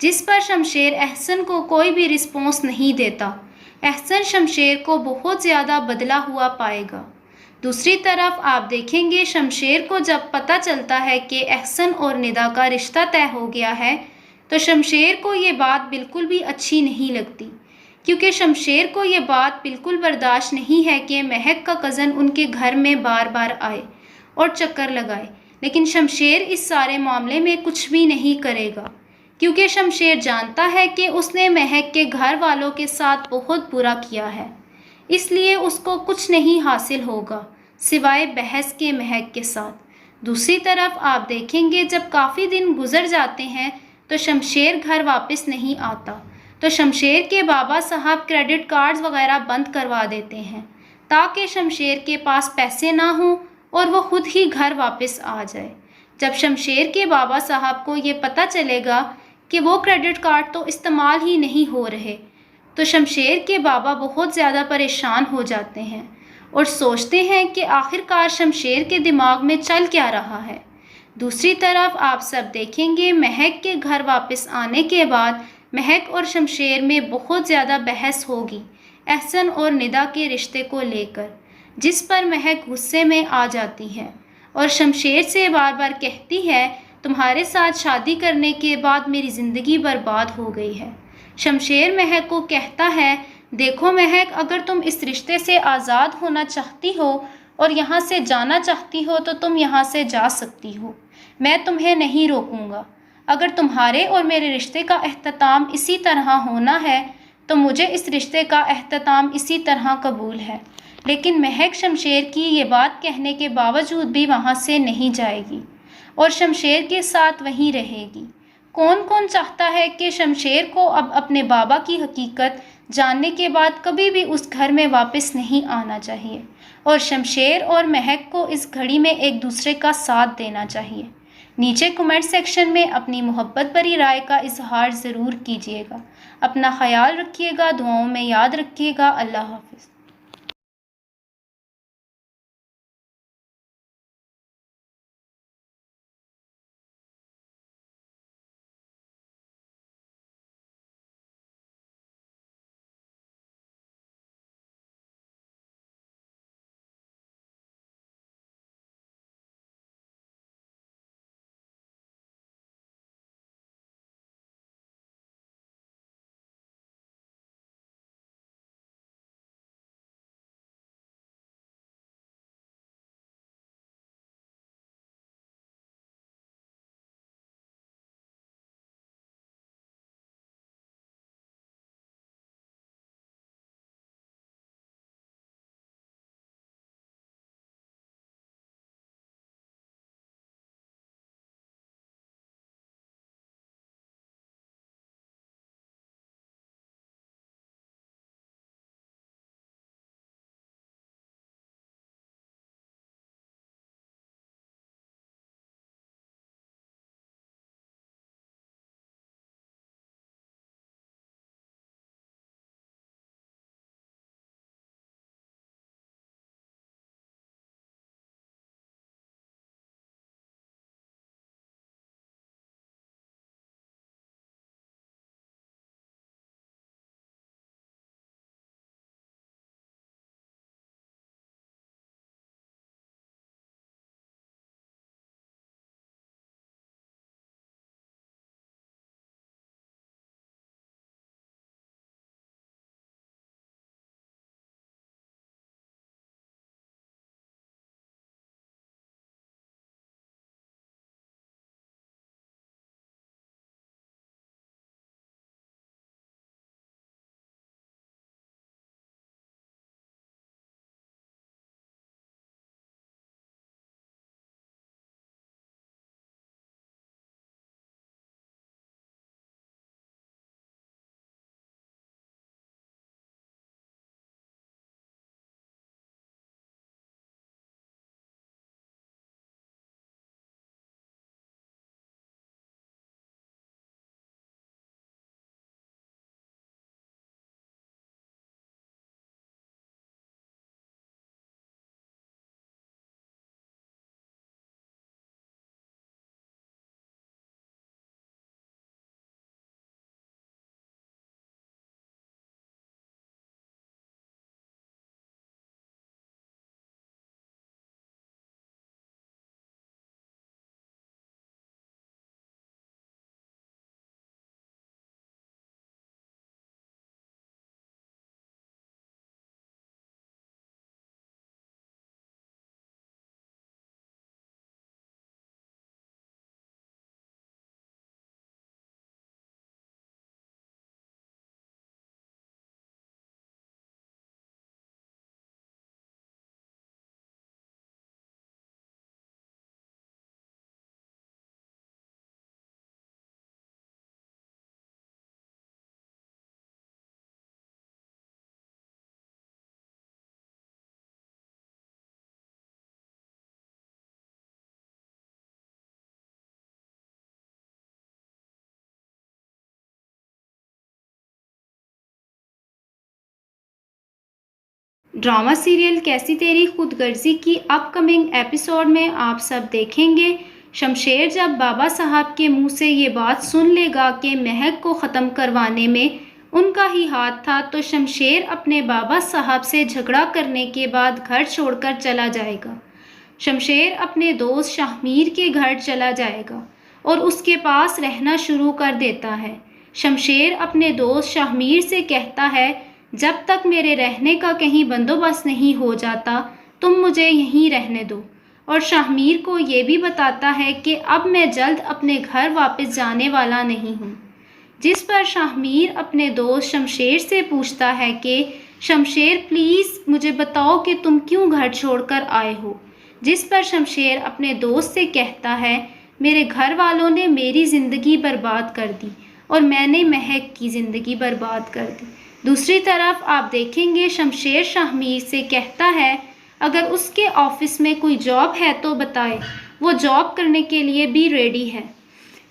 جس پر شمشیر احسن کو کوئی بھی رسپانس نہیں دیتا۔ احسن شمشیر کو بہت زیادہ بدلا ہوا پائے گا۔ دوسری طرف آپ دیکھیں گے شمشیر کو جب پتہ چلتا ہے کہ احسن اور ندا کا رشتہ طے ہو گیا ہے تو شمشیر کو یہ بات بالکل بھی اچھی نہیں لگتی، کیونکہ شمشیر کو یہ بات بالکل برداشت نہیں ہے کہ مہک کا کزن ان کے گھر میں بار بار آئے اور چکر لگائے، لیکن شمشیر اس سارے معاملے میں کچھ بھی نہیں کرے گا، کیونکہ شمشیر جانتا ہے کہ اس نے مہک کے گھر والوں کے ساتھ بہت برا کیا ہے، اس لیے اس کو کچھ نہیں حاصل ہوگا سوائے بحث کے مہک کے ساتھ۔ دوسری طرف آپ دیکھیں گے جب کافی دن گزر جاتے ہیں تو شمشیر گھر واپس نہیں آتا، تو شمشیر کے بابا صاحب کریڈٹ کارڈز وغیرہ بند کروا دیتے ہیں تاکہ شمشیر کے پاس پیسے نہ ہوں اور وہ خود ہی گھر واپس آ جائے۔ جب شمشیر کے بابا صاحب کو یہ پتہ چلے گا کہ وہ کریڈٹ کارڈ تو استعمال ہی نہیں ہو رہے تو شمشیر کے بابا بہت زیادہ پریشان ہو جاتے ہیں اور سوچتے ہیں کہ آخر کار شمشیر کے دماغ میں چل کیا رہا ہے۔ دوسری طرف آپ سب دیکھیں گے مہک کے گھر واپس آنے کے بعد مہک اور شمشیر میں بہت زیادہ بحث ہوگی احسن اور ندا کے رشتے کو لے کر، جس پر مہک غصے میں آ جاتی ہے اور شمشیر سے بار بار کہتی ہے تمہارے ساتھ شادی کرنے کے بعد میری زندگی برباد ہو گئی ہے۔ شمشیر مہک کو کہتا ہے دیکھو مہک، اگر تم اس رشتے سے آزاد ہونا چاہتی ہو اور یہاں سے جانا چاہتی ہو تو تم یہاں سے جا سکتی ہو، میں تمہیں نہیں روکوں گا۔ اگر تمہارے اور میرے رشتے کا اختتام اسی طرح ہونا ہے تو مجھے اس رشتے کا اختتام اسی طرح قبول ہے، لیکن مہک شمشیر کی یہ بات کہنے کے باوجود بھی وہاں سے نہیں جائے گی اور شمشیر کے ساتھ وہیں رہے گی۔ کون کون چاہتا ہے کہ شمشیر کو اب اپنے بابا کی حقیقت جاننے کے بعد کبھی بھی اس گھر میں واپس نہیں آنا چاہیے اور شمشیر اور مہک کو اس گھڑی میں ایک دوسرے کا ساتھ دینا چاہیے؟ نیچے کمنٹ سیکشن میں اپنی محبت بھری رائے کا اظہار ضرور کیجیے گا۔ اپنا خیال رکھیے گا، دعاؤں میں یاد رکھیے گا۔ اللہ حافظ۔ ڈرامہ سیریل کیسی تیری خود غرضی کی اپ کمنگ ایپیسوڈ میں آپ سب دیکھیں گے شمشیر جب بابا صاحب کے منہ سے یہ بات سن لے گا کہ مہک کو ختم کروانے میں ان کا ہی ہاتھ تھا تو شمشیر اپنے بابا صاحب سے جھگڑا کرنے کے بعد گھر چھوڑ کر چلا جائے گا۔ شمشیر اپنے دوست شاہمیر کے گھر چلا جائے گا اور اس کے پاس رہنا شروع کر دیتا ہے۔ شمشیر اپنے دوست شاہمیر سے کہتا ہے، جب تک میرے رہنے کا کہیں بندوبست نہیں ہو جاتا تم مجھے یہیں رہنے دو، اور شاہمیر کو یہ بھی بتاتا ہے کہ اب میں جلد اپنے گھر واپس جانے والا نہیں ہوں، جس پر شاہمیر اپنے دوست شمشیر سے پوچھتا ہے کہ شمشیر پلیز مجھے بتاؤ کہ تم کیوں گھر چھوڑ کر آئے ہو، جس پر شمشیر اپنے دوست سے کہتا ہے میرے گھر والوں نے میری زندگی برباد کر دی اور میں نے مہک کی زندگی برباد کر دی۔ دوسری طرف آپ دیکھیں گے شمشیر شاہمیر سے کہتا ہے اگر اس کے آفس میں کوئی جاب ہے تو بتائے، وہ جاب کرنے کے لیے بھی ریڈی ہے،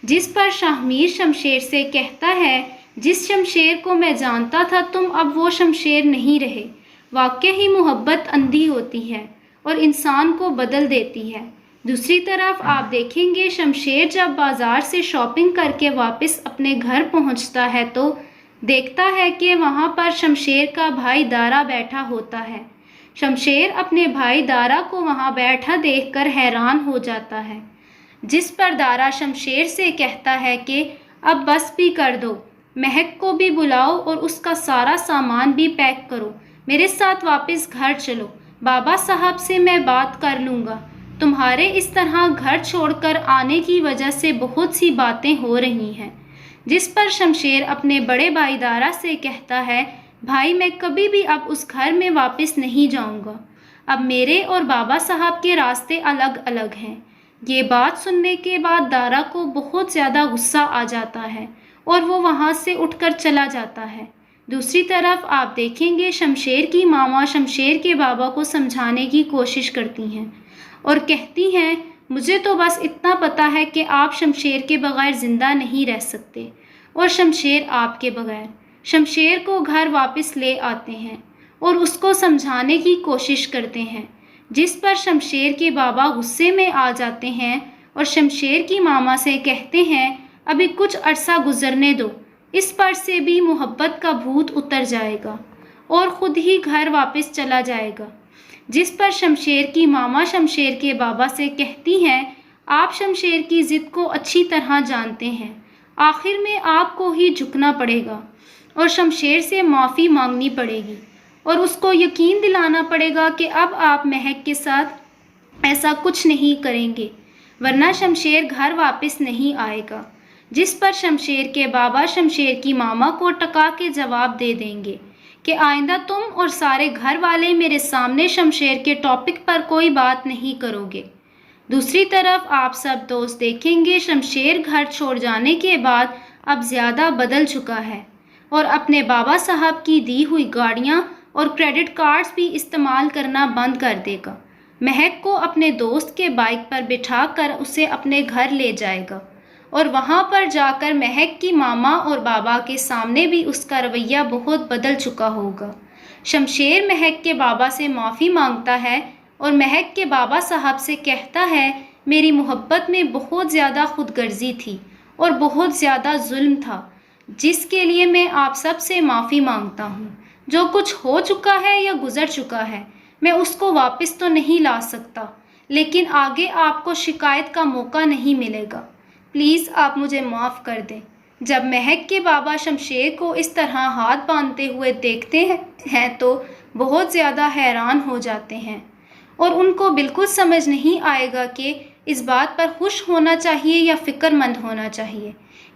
جس پر شاہمیر شمشیر سے کہتا ہے جس شمشیر کو میں جانتا تھا تم اب وہ شمشیر نہیں رہے۔ واقعی محبت اندھی ہوتی ہے اور انسان کو بدل دیتی ہے۔ دوسری طرف آپ دیکھیں گے شمشیر جب بازار سے شاپنگ کر کے واپس اپنے گھر پہنچتا ہے تو دیکھتا ہے کہ وہاں پر شمشیر کا بھائی دارا بیٹھا ہوتا ہے۔ شمشیر اپنے بھائی دارا کو وہاں بیٹھا دیکھ کر حیران ہو جاتا ہے، جس پر دارا شمشیر سے کہتا ہے کہ اب بس بھی کر دو، مہک کو بھی بلاؤ اور اس کا سارا سامان بھی پیک کرو، میرے ساتھ واپس گھر چلو، بابا صاحب سے میں بات کر لوں گا، تمہارے اس طرح گھر چھوڑ کر آنے کی وجہ سے بہت سی باتیں ہو رہی ہیں۔ جس پر شمشیر اپنے بڑے بھائی دارا سے کہتا ہے بھائی میں کبھی بھی اب اس گھر میں واپس نہیں جاؤں گا، اب میرے اور بابا صاحب کے راستے الگ الگ ہیں۔ یہ بات سننے کے بعد دارا کو بہت زیادہ غصہ آ جاتا ہے اور وہ وہاں سے اٹھ کر چلا جاتا ہے۔ دوسری طرف آپ دیکھیں گے شمشیر کی ماما شمشیر کے بابا کو سمجھانے کی کوشش کرتی ہیں اور کہتی ہیں مجھے تو بس اتنا پتہ ہے کہ آپ شمشیر کے بغیر زندہ نہیں رہ سکتے اور شمشیر آپ کے بغیر۔ شمشیر کو گھر واپس لے آتے ہیں اور اس کو سمجھانے کی کوشش کرتے ہیں، جس پر شمشیر کے بابا غصے میں آ جاتے ہیں اور شمشیر کی ماما سے کہتے ہیں ابھی کچھ عرصہ گزرنے دو، اس پر سے بھی محبت کا بھوت اتر جائے گا اور خود ہی گھر واپس چلا جائے گا۔ جس پر شمشیر کی ماما شمشیر کے بابا سے کہتی ہیں آپ شمشیر کی ضد کو اچھی طرح جانتے ہیں، آخر میں آپ کو ہی جھکنا پڑے گا اور شمشیر سے معافی مانگنی پڑے گی اور اس کو یقین دلانا پڑے گا کہ اب آپ مہک کے ساتھ ایسا کچھ نہیں کریں گے ورنہ شمشیر گھر واپس نہیں آئے گا۔ جس پر شمشیر کے بابا شمشیر کی ماما کو ٹکا کے جواب دے دیں گے کہ آئندہ تم اور سارے گھر والے میرے سامنے شمشیر کے ٹاپک پر کوئی بات نہیں کرو گے۔ دوسری طرف آپ سب دوست دیکھیں گے شمشیر گھر چھوڑ جانے کے بعد اب زیادہ بدل چکا ہے اور اپنے بابا صاحب کی دی ہوئی گاڑیاں اور کریڈٹ کارڈز بھی استعمال کرنا بند کر دے گا۔ مہک کو اپنے دوست کے بائک پر بٹھا کر اسے اپنے گھر لے جائے گا اور وہاں پر جا کر مہک کی ماما اور بابا کے سامنے بھی اس کا رویہ بہت بدل چکا ہوگا۔ شمشیر مہک کے بابا سے معافی مانگتا ہے اور مہک کے بابا صاحب سے کہتا ہے میری محبت میں بہت زیادہ خود غرضی تھی اور بہت زیادہ ظلم تھا، جس کے لیے میں آپ سب سے معافی مانگتا ہوں۔ جو کچھ ہو چکا ہے یا گزر چکا ہے میں اس کو واپس تو نہیں لا سکتا، لیکن آگے آپ کو شکایت کا موقع نہیں ملے گا، پلیز آپ مجھے معاف کر دیں۔ جب مہک کے بابا شمشیر کو اس طرح ہاتھ باندھتے ہوئے دیکھتے ہیں تو بہت زیادہ حیران ہو جاتے ہیں اور ان کو بالکل سمجھ نہیں آئے گا کہ اس بات پر خوش ہونا چاہیے یا فکر مند ہونا چاہیے،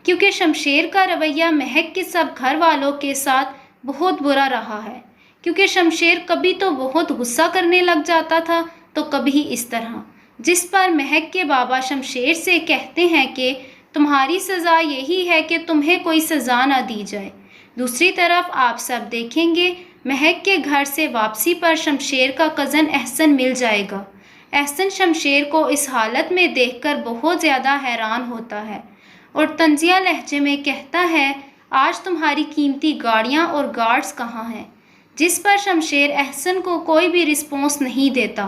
کیونکہ شمشیر کا رویہ مہک کے سب گھر والوں کے ساتھ بہت برا رہا ہے، کیونکہ شمشیر کبھی تو بہت غصہ کرنے لگ جاتا تھا تو کبھی اس طرح۔ جس پر مہک کے بابا شمشیر سے کہتے ہیں کہ تمہاری سزا یہی ہے کہ تمہیں کوئی سزا نہ دی جائے۔ دوسری طرف آپ سب دیکھیں گے مہک کے گھر سے واپسی پر شمشیر کا کزن احسن مل جائے گا۔ احسن شمشیر کو اس حالت میں دیکھ کر بہت زیادہ حیران ہوتا ہے اور طنزیہ لہجے میں کہتا ہے آج تمہاری قیمتی گاڑیاں اور گارڈز کہاں ہیں؟ جس پر شمشیر احسن کو کوئی بھی رسپانس نہیں دیتا۔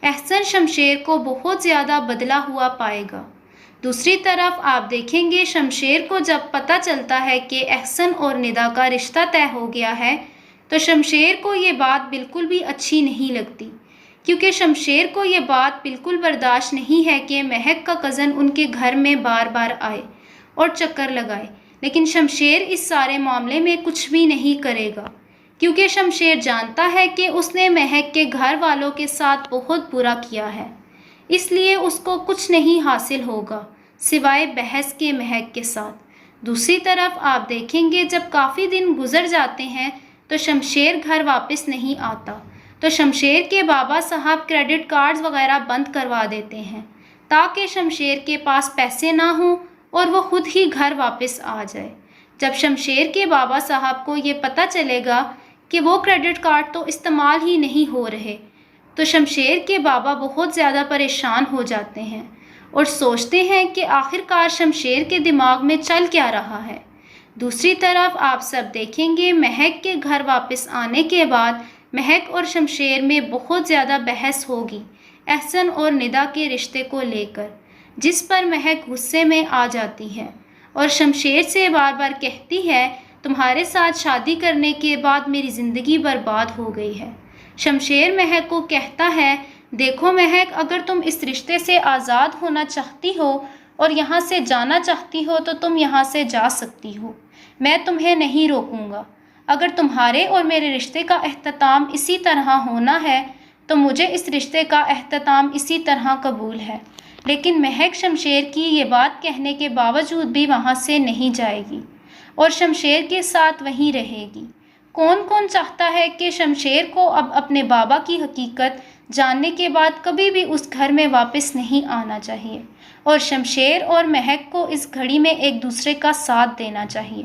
احسن شمشیر کو بہت زیادہ بدلا ہوا پائے گا۔ دوسری طرف آپ دیکھیں گے شمشیر کو جب پتہ چلتا ہے کہ احسن اور ندا کا رشتہ طے ہو گیا ہے تو شمشیر کو یہ بات بالکل بھی اچھی نہیں لگتی، کیونکہ شمشیر کو یہ بات بالکل برداشت نہیں ہے کہ مہک کا کزن ان کے گھر میں بار بار آئے اور چکر لگائے، لیکن شمشیر اس سارے معاملے میں کچھ بھی نہیں کرے گا، کیونکہ شمشیر جانتا ہے کہ اس نے مہک کے گھر والوں کے ساتھ بہت برا کیا ہے، اس لیے اس کو کچھ نہیں حاصل ہوگا سوائے بحث کے مہک کے ساتھ۔ دوسری طرف آپ دیکھیں گے جب کافی دن گزر جاتے ہیں تو شمشیر گھر واپس نہیں آتا، تو شمشیر کے بابا صاحب کریڈٹ کارڈز وغیرہ بند کروا دیتے ہیں تاکہ شمشیر کے پاس پیسے نہ ہوں اور وہ خود ہی گھر واپس آ جائے۔ جب شمشیر کے بابا صاحب کو یہ پتہ چلے گا کہ وہ کریڈٹ کارڈ تو استعمال ہی نہیں ہو رہے تو شمشیر کے بابا بہت زیادہ پریشان ہو جاتے ہیں اور سوچتے ہیں کہ آخر کار شمشیر کے دماغ میں چل کیا رہا ہے۔ دوسری طرف آپ سب دیکھیں گے مہک کے گھر واپس آنے کے بعد مہک اور شمشیر میں بہت زیادہ بحث ہوگی احسن اور ندا کے رشتے کو لے کر، جس پر مہک غصے میں آ جاتی ہے اور شمشیر سے بار بار کہتی ہے تمہارے ساتھ شادی کرنے کے بعد میری زندگی برباد ہو گئی ہے۔ شمشیر مہک کو کہتا ہے دیکھو مہک، اگر تم اس رشتے سے آزاد ہونا چاہتی ہو اور یہاں سے جانا چاہتی ہو تو تم یہاں سے جا سکتی ہو، میں تمہیں نہیں روکوں گا۔ اگر تمہارے اور میرے رشتے کا اختتام اسی طرح ہونا ہے تو مجھے اس رشتے کا اختتام اسی طرح قبول ہے، لیکن مہک شمشیر کی یہ بات کہنے کے باوجود بھی وہاں سے نہیں جائے گی اور شمشیر کے ساتھ وہیں رہے گی۔ کون کون چاہتا ہے کہ شمشیر کو اب اپنے بابا کی حقیقت جاننے کے بعد کبھی بھی اس گھر میں واپس نہیں آنا چاہیے اور شمشیر اور مہک کو اس گھڑی میں ایک دوسرے کا ساتھ دینا چاہیے۔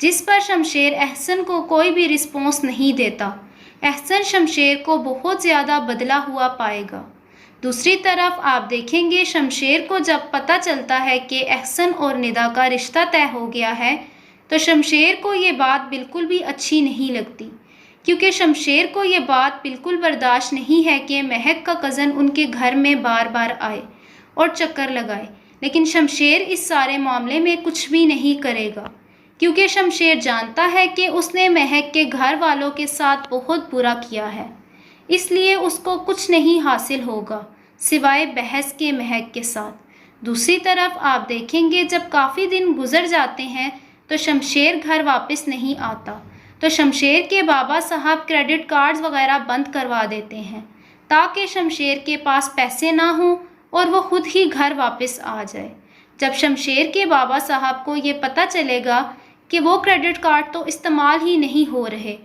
جس پر شمشیر احسن کو کوئی بھی رسپانس نہیں دیتا۔ احسن شمشیر کو بہت زیادہ بدلا ہوا پائے گا۔ دوسری طرف آپ دیکھیں گے شمشیر کو جب پتہ چلتا ہے کہ احسن اور ندا کا رشتہ طے ہو گیا ہے تو شمشیر کو یہ بات بالکل بھی اچھی نہیں لگتی، کیونکہ شمشیر کو یہ بات بالکل برداشت نہیں ہے کہ مہک کا کزن ان کے گھر میں بار بار آئے اور چکر لگائے، لیکن شمشیر اس سارے معاملے میں کچھ بھی نہیں کرے گا، کیونکہ شمشیر جانتا ہے کہ اس نے مہک کے گھر والوں کے ساتھ بہت برا کیا ہے، اس لیے اس کو کچھ نہیں حاصل ہوگا سوائے بحث کے مہک کے ساتھ۔ دوسری طرف آپ دیکھیں گے جب کافی دن گزر جاتے ہیں تو شمشیر گھر واپس نہیں آتا، تو شمشیر کے بابا صاحب کریڈٹ کارڈز وغیرہ بند کروا دیتے ہیں تاکہ شمشیر کے پاس پیسے نہ ہوں اور وہ خود ہی گھر واپس آ جائے۔ جب شمشیر کے بابا صاحب کو یہ پتہ چلے گا کہ وہ کریڈٹ کارڈ تو استعمال ہی نہیں ہو رہے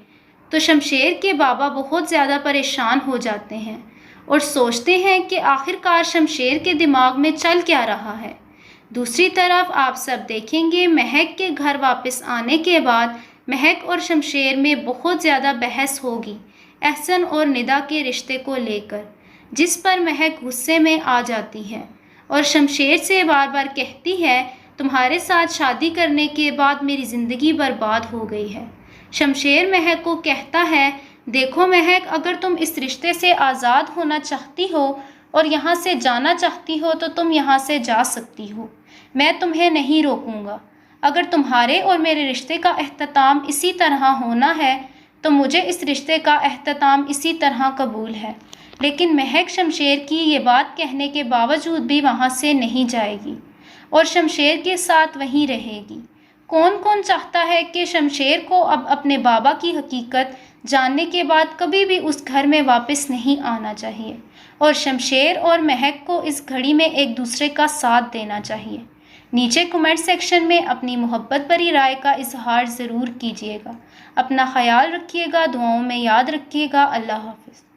تو شمشیر کے بابا بہت زیادہ پریشان ہو جاتے ہیں اور سوچتے ہیں کہ آخر کار شمشیر کے دماغ میں چل کیا رہا ہے۔ دوسری طرف آپ سب دیکھیں گے مہک کے گھر واپس آنے کے بعد مہک اور شمشیر میں بہت زیادہ بحث ہوگی احسن اور ندا کے رشتے کو لے کر، جس پر مہک غصے میں آ جاتی ہے اور شمشیر سے بار بار کہتی ہے تمہارے ساتھ شادی کرنے کے بعد میری زندگی برباد ہو گئی ہے۔ شمشیر مہک کو کہتا ہے دیکھو مہک، اگر تم اس رشتے سے آزاد ہونا چاہتی ہو اور یہاں سے جانا چاہتی ہو تو تم یہاں سے جا سکتی ہو، میں تمہیں نہیں روکوں گا۔ اگر تمہارے اور میرے رشتے کا اختتام اسی طرح ہونا ہے تو مجھے اس رشتے کا اختتام اسی طرح قبول ہے۔ لیکن مہک شمشیر کی یہ بات کہنے کے باوجود بھی وہاں سے نہیں جائے گی اور شمشیر کے ساتھ وہیں رہے گی۔ کون کون چاہتا ہے کہ شمشیر کو اب اپنے بابا کی حقیقت جاننے کے بعد کبھی بھی اس گھر میں واپس نہیں آنا چاہیے اور شمشیر اور مہک کو اس گھڑی میں ایک دوسرے کا ساتھ دینا چاہیے؟ نیچے کمنٹ سیکشن میں اپنی محبت بھری رائے کا اظہار ضرور کیجیے گا۔ اپنا خیال رکھیے گا، دعاؤں میں یاد رکھیے گا۔ اللہ حافظ۔